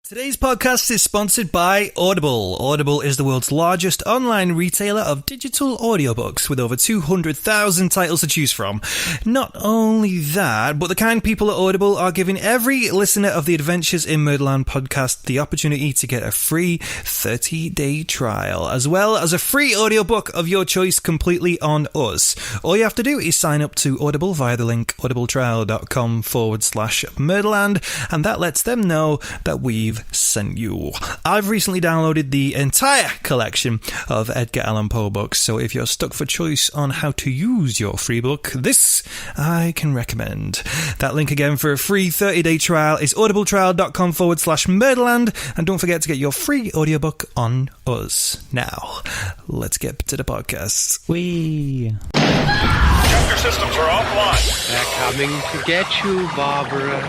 Today's podcast is sponsored by Audible. Audible is the world's largest online retailer of digital audiobooks with over 200,000 titles to choose from. Not only that, but the kind people at Audible are giving every listener of the Adventures in Murderland podcast the opportunity to get a free 30-day trial, as well as a free audiobook of your choice completely on us. All you have to do is sign up to Audible via the link audibletrial.com/Murderland, and that lets them know that we've sent you. I've recently downloaded the entire collection of Edgar Allan Poe books, so if you're stuck for choice on how to use your free book, this I can recommend. That link again for a free 30-day trial is audibletrial.com/Murderland, and don't forget to get your free audiobook on us. Now, let's get to the podcast. Whee! Chapter systems are offline. They're coming to get you, Barbara.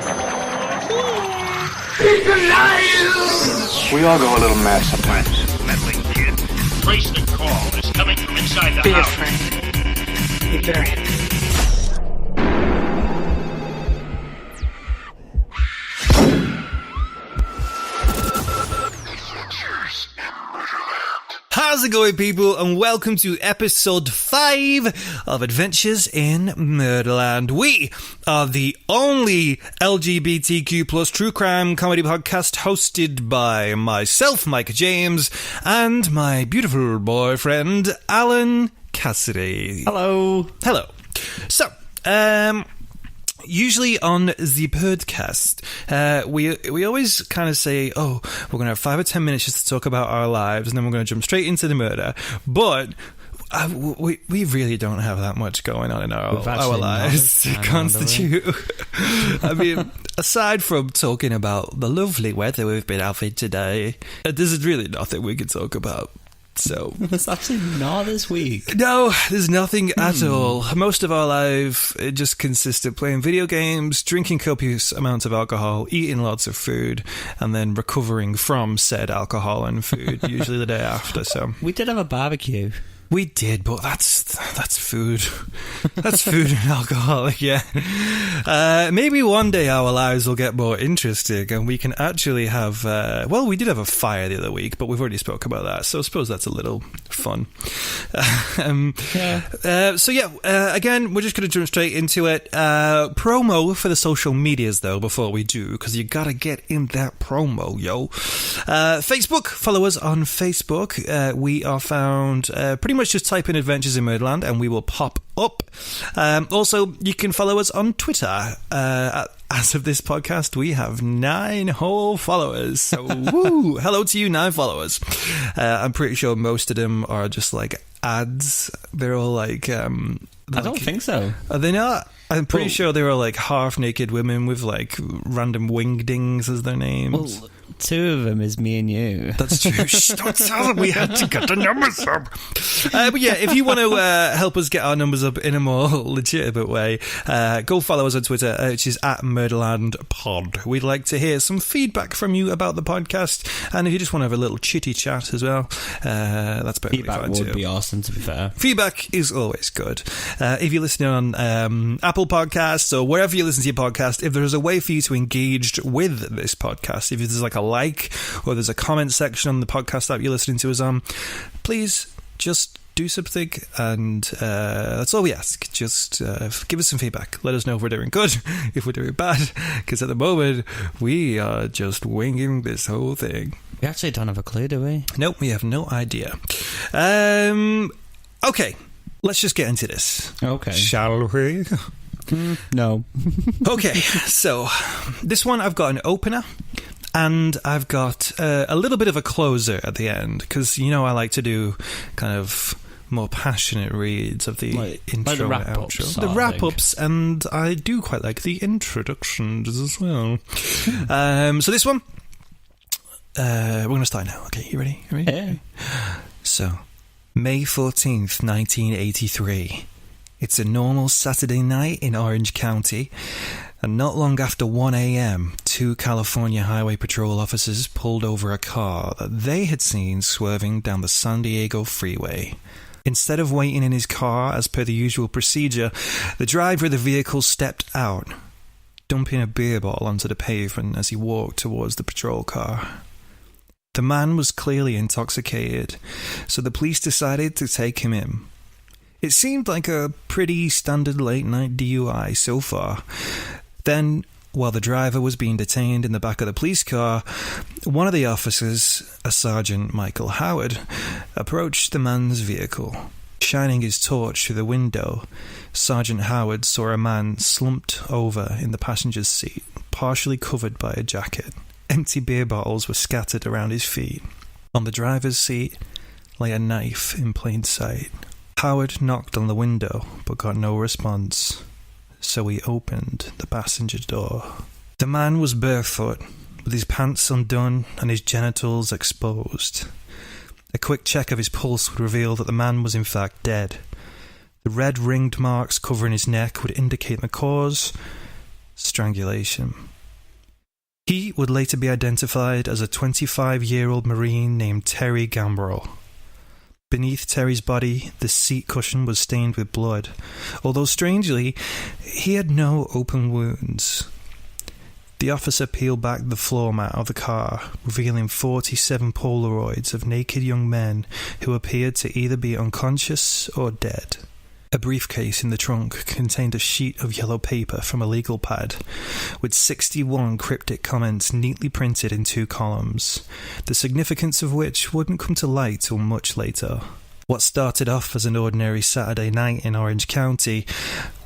He's alive! We all go a little mad sometimes. Meddling kid. Trace the call. It's coming from inside the Be house. afraid. Be very afraid. How's it going, people, and welcome to episode 5 of Adventures in Murderland. We are the only LGBTQ plus true crime comedy podcast hosted by myself, Mike James, and my beautiful boyfriend, Alan Cassidy. Hello. Hello. So, usually on the podcast, we always kind of say, oh, we're going to have 5 or 10 minutes just to talk about our lives, and then we're going to jump straight into the murder. But we really don't have that much going on in our lives to constitute. I mean, aside from talking about the lovely weather we've been having today, there's really nothing we can talk about. So It's actually not this week. No, there's nothing at all. Most of our life, it just consists of playing video games, drinking copious amounts of alcohol, eating lots of food, and then recovering from said alcohol and food, usually the day after. So We did have a barbecue. we did, but that's food. That's food and alcohol, yeah. Maybe one day our lives will get more interesting and we can actually have... well, we did have a fire the other week, but we've already spoke about that, so I suppose that's a little fun. Again, we're just going to jump straight into it. Promo for the social medias, though, before we do, because you got to get in that promo, yo. Facebook, follow us on Facebook. We are found pretty much just type in Adventures in Murderland and we will pop up. Also, you can follow us on Twitter. As of this podcast, we have 9 whole followers. So, woo! Hello to you, 9 followers. I'm pretty sure most of them are just like ads. They're all like... I don't think so. Are they not? I'm pretty sure they were like half-naked women with like random wingdings as their names. Well, 2 of them is me and you. That's true. Shh, don't tell them we had to get the numbers up. But yeah, if you want to help us get our numbers up in a more legitimate way, go follow us on Twitter, which is @MurderlandPod. We'd like to hear some feedback from you about the podcast, and if you just want to have a little chitty chat as well, that's perfectly Feedback fine would too. be awesome, to be fair. Feedback is always good. If you're listening on Apple Podcasts or wherever you listen to your podcast, if there's a way for you to engage with this podcast, if there's like a like or there's a comment section on the podcast app you're listening to us on, please just do something, and that's all we ask. Just give us some feedback. Let us know if we're doing good, if we're doing bad, because at the moment we are just winging this whole thing. We actually don't have a clue, do we? Nope, we have no idea. Okay, let's just get into this. Okay. Shall we? No. Okay, so this one I've got an opener and I've got a little bit of a closer at the end, because you know I like to do kind of more passionate reads of the intro and outro. The wrap-ups, and I do quite like the introductions as well. So this one, we're going to start now. Okay, you ready? Yeah. So, May 14th, 1983. It's a normal Saturday night in Orange County, and not long after 1 a.m., 2 California Highway Patrol officers pulled over a car that they had seen swerving down the San Diego freeway. Instead of waiting in his car as per the usual procedure, the driver of the vehicle stepped out. dumping a beer bottle onto the pavement as he walked towards the patrol car. The man was clearly intoxicated, so the police decided to take him in. It seemed like a pretty standard late-night DUI so far. Then, while the driver was being detained in the back of the police car, one of the officers, a Sergeant Michael Howard, approached the man's vehicle. Shining his torch through the window, Sergeant Howard saw a man slumped over in the passenger's seat, partially covered by a jacket. Empty beer bottles were scattered around his feet. On the driver's seat lay a knife in plain sight. Howard knocked on the window, but got no response, so he opened the passenger door. The man was barefoot, with his pants undone and his genitals exposed. A quick check of his pulse would reveal that the man was in fact dead. The red ringed marks covering his neck would indicate the cause: strangulation. He would later be identified as a 25-year-old Marine named Terry Gambrell. Beneath Terry's body, the seat cushion was stained with blood, although strangely, he had no open wounds. The officer peeled back the floor mat of the car, revealing 47 Polaroids of naked young men who appeared to either be unconscious or dead. A briefcase in the trunk contained a sheet of yellow paper from a legal pad, with 61 cryptic comments neatly printed in 2 columns, the significance of which wouldn't come to light till much later. What started off as an ordinary Saturday night in Orange County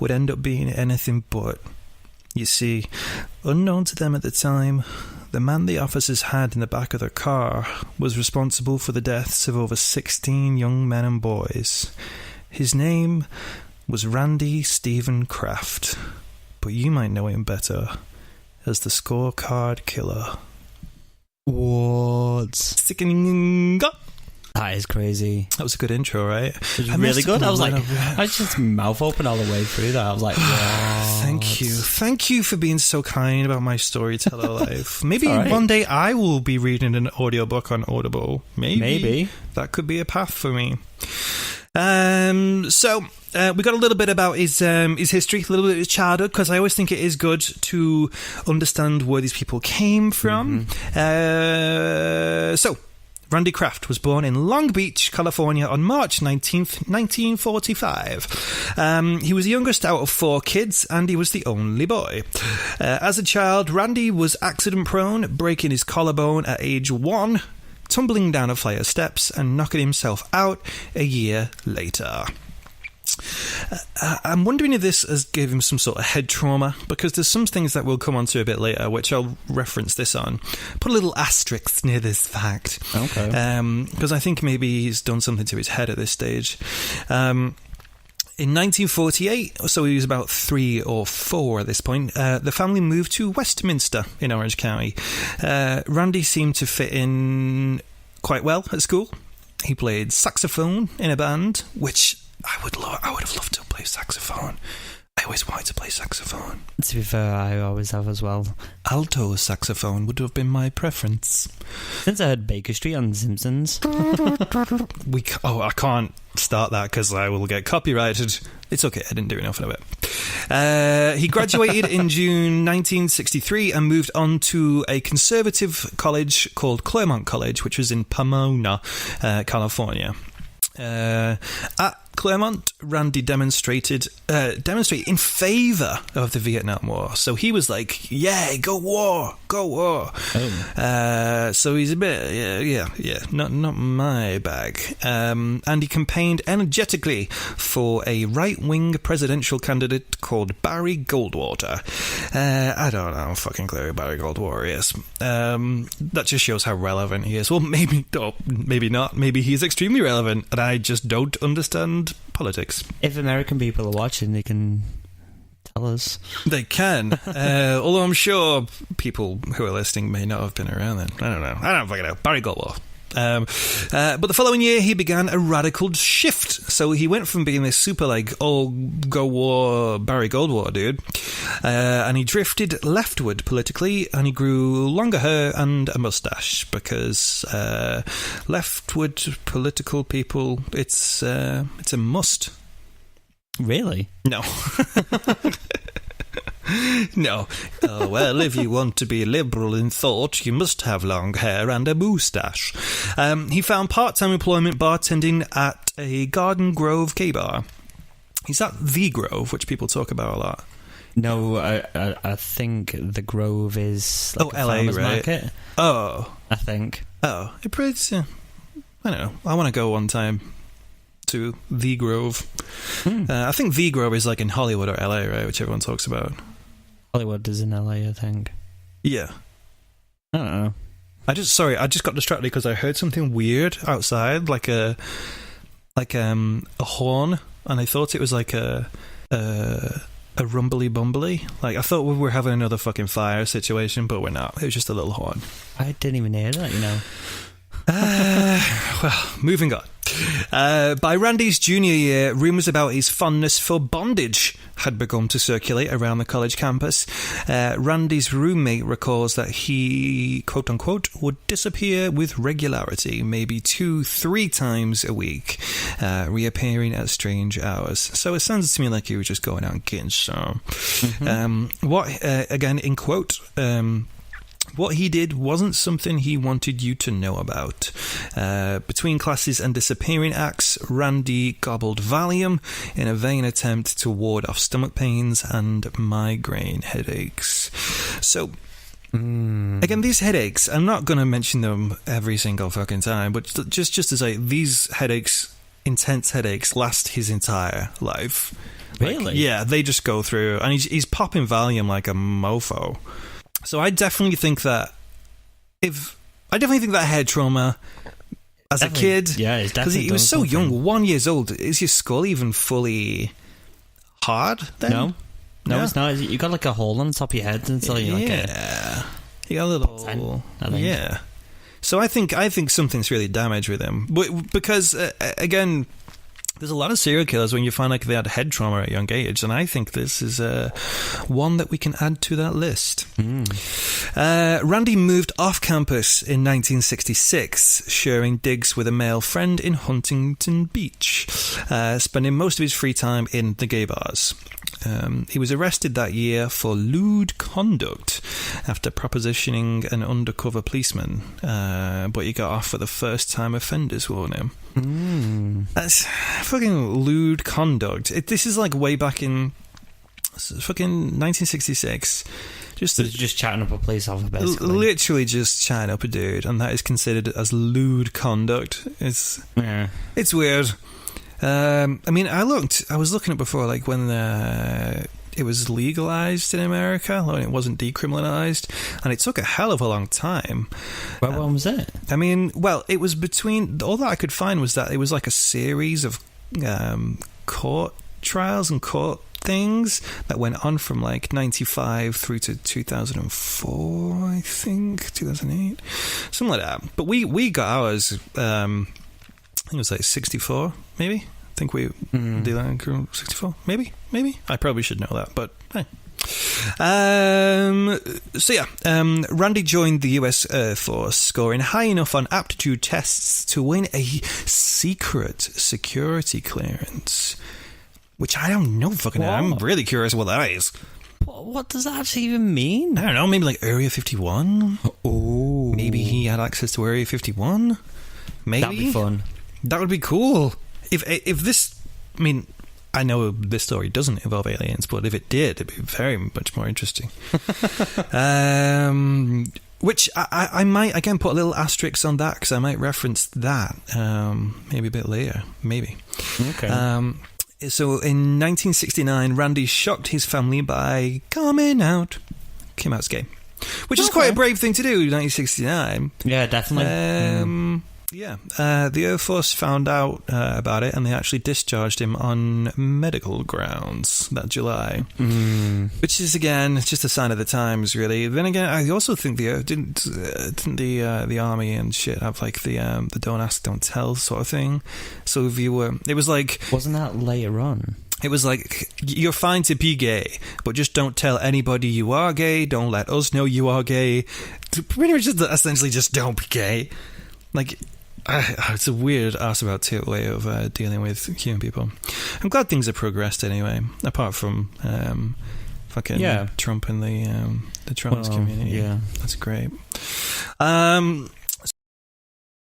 would end up being anything but. You see, unknown to them at the time, the man the officers had in the back of their car was responsible for the deaths of over 16 young men and boys. His name was Randy Stephen Kraft, but you might know him better as the Scorecard Killer. What? Sickening. That is crazy. That was a good intro, right? It was really good. I was like, I was just mouth open all the way through that. I was like, wow. Thank you for being so kind about my storyteller life. Maybe one day I will be reading an audiobook on Audible. Maybe. That could be a path for me. So we got a little bit about his history, a little bit of his childhood, because I always think it is good to understand where these people came from. So Randy Kraft was born in Long Beach, California on March 19th, 1945. He was the youngest out of 4 kids, and he was the only boy. As a child, Randy was accident-prone, breaking his collarbone at age 1, tumbling down a flight of steps and knocking himself out a year later. I'm wondering if this has given him some sort of head trauma, because there's some things that we'll come on to a bit later, which I'll reference this on. Put a little asterisk near this fact. Okay. Because I think maybe he's done something to his head at this stage. In 1948, so he was about 3 or 4 at this point, the family moved to Westminster in Orange County. Randy seemed to fit in quite well at school. He played saxophone in a band, which I would have loved to play saxophone. I always wanted to play saxophone. To be fair, I always have as well. Alto saxophone would have been my preference. Since I heard Baker Street on The Simpsons. I can't start that because I will get copyrighted. It's okay, I didn't do enough of it. He graduated in June 1963 and moved on to a conservative college called Claremont College, which was in Pomona, California. At Claremont, Randy demonstrated in favour of the Vietnam War. So he was like, "Yeah, go war." Oh. So he's a bit, not my bag. And he campaigned energetically for a right-wing presidential candidate called Barry Goldwater. I don't know, I'm fucking clear who Barry Goldwater is. That just shows how relevant he is. Well, maybe not. Maybe he's extremely relevant, and I just don't understand politics. If American people are watching, they can tell us. They can. Although I'm sure people who are listening may not have been around then. I don't know. I don't fucking know. Barry Goldwater. But the following year, he began a radical shift. So he went from being this super, go war Barry Goldwater dude, and he drifted leftward politically, and he grew longer hair and a mustache, because leftward political people, it's a must. Really? No. No. Oh, well, if you want to be liberal in thought, you must have long hair and a moustache. He found part-time employment bartending at a Garden Grove gay bar. Is that The Grove, which people talk about a lot? No, I think the Grove is like a LA, farmer's right? market. Oh. I think. Oh. It's, I don't know. I want to go one time to The Grove. I think The Grove is like in Hollywood or LA, right? Which everyone talks about. Hollywood is in LA, I think. Yeah. I don't know. I just got distracted because I heard something weird outside, like a horn, and I thought it was like a rumbly bumbly. Like I thought we were having another fucking fire situation, but we're not. It was just a little horn. I didn't even hear that, you know. Well, moving on. By Randy's junior year, rumours about his fondness for bondage had begun to circulate around the college campus. Randy's roommate recalls that he, quote-unquote, would disappear with regularity, maybe 2-3 times a week, reappearing at strange hours. So it sounds to me like he was just going out and getting some. Again, in quote... what he did wasn't something he wanted you to know about. Between classes and disappearing acts, Randy gobbled Valium in a vain attempt to ward off stomach pains and migraine headaches. So, again, these headaches, I'm not going to mention them every single fucking time, but just to say, these headaches, intense headaches, last his entire life. Really? Like, yeah, they just go through, and he's popping Valium like a mofo. So I definitely think that head trauma as a kid, yeah, it's definitely because he was so young, 1 year old. Is your skull even fully hard then? No, it's not. You got like a hole on the top of your head until you like you got a little, I think. Yeah. So I think something's really damaged with him, because again. There's a lot of serial killers when you find like they had head trauma at a young age, and I think this is one that we can add to that list. Randy moved off campus in 1966, sharing digs with a male friend in Huntington Beach, spending most of his free time in the gay bars. He was arrested that year for lewd conduct after propositioning an undercover policeman, but he got off for the first-time offenders warning. That's fucking lewd conduct. This is like way back in fucking 1966. Just chatting up a police officer, basically. Literally just chatting up a dude, and that is considered as lewd conduct. It's weird. I mean, I was looking at before, like when it was legalized in America, when it wasn't decriminalized, and it took a hell of a long time. When was it? I mean, well, it was between, all that I could find was that it was like a series of court trials and court things that went on from like 95 through to 2004, I think, 2008, something like that. But we got ours, I think it was like 64, maybe. I think we did that in 64, maybe. I probably should know that, but hey. Randy joined the US Air Force, scoring high enough on aptitude tests to win a secret security clearance. Which I don't know fucking. I'm really curious what that is. What does that actually even mean? I don't know. Maybe like Area 51. Oh, maybe he had access to Area 51. Maybe that'd be fun. That would be cool. If this, I mean, I know this story doesn't involve aliens, but if it did, it'd be very much more interesting. Which I might again put a little asterisk on that because I might reference that maybe a bit later. Maybe. Okay. So in 1969, Randy shocked his family by coming out. Came out as gay. Which is quite a brave thing to do in 1969. Yeah, definitely. Yeah. The Air Force found out about it, and they actually discharged him on medical grounds that July. Which is, again, just a sign of the times, really. Then again, I also think didn't the Army and shit have like the don't ask, don't tell sort of thing. So if you were, it was like, wasn't that later on? It was like, you're fine to be gay, but just don't tell anybody you are gay. Don't let us know you are gay. Pretty much just essentially just don't be gay. Like, it's a weird ass-about-tit way of dealing with human people. I'm glad things have progressed anyway, apart from fucking Trump and the trans community. Yeah, that's great.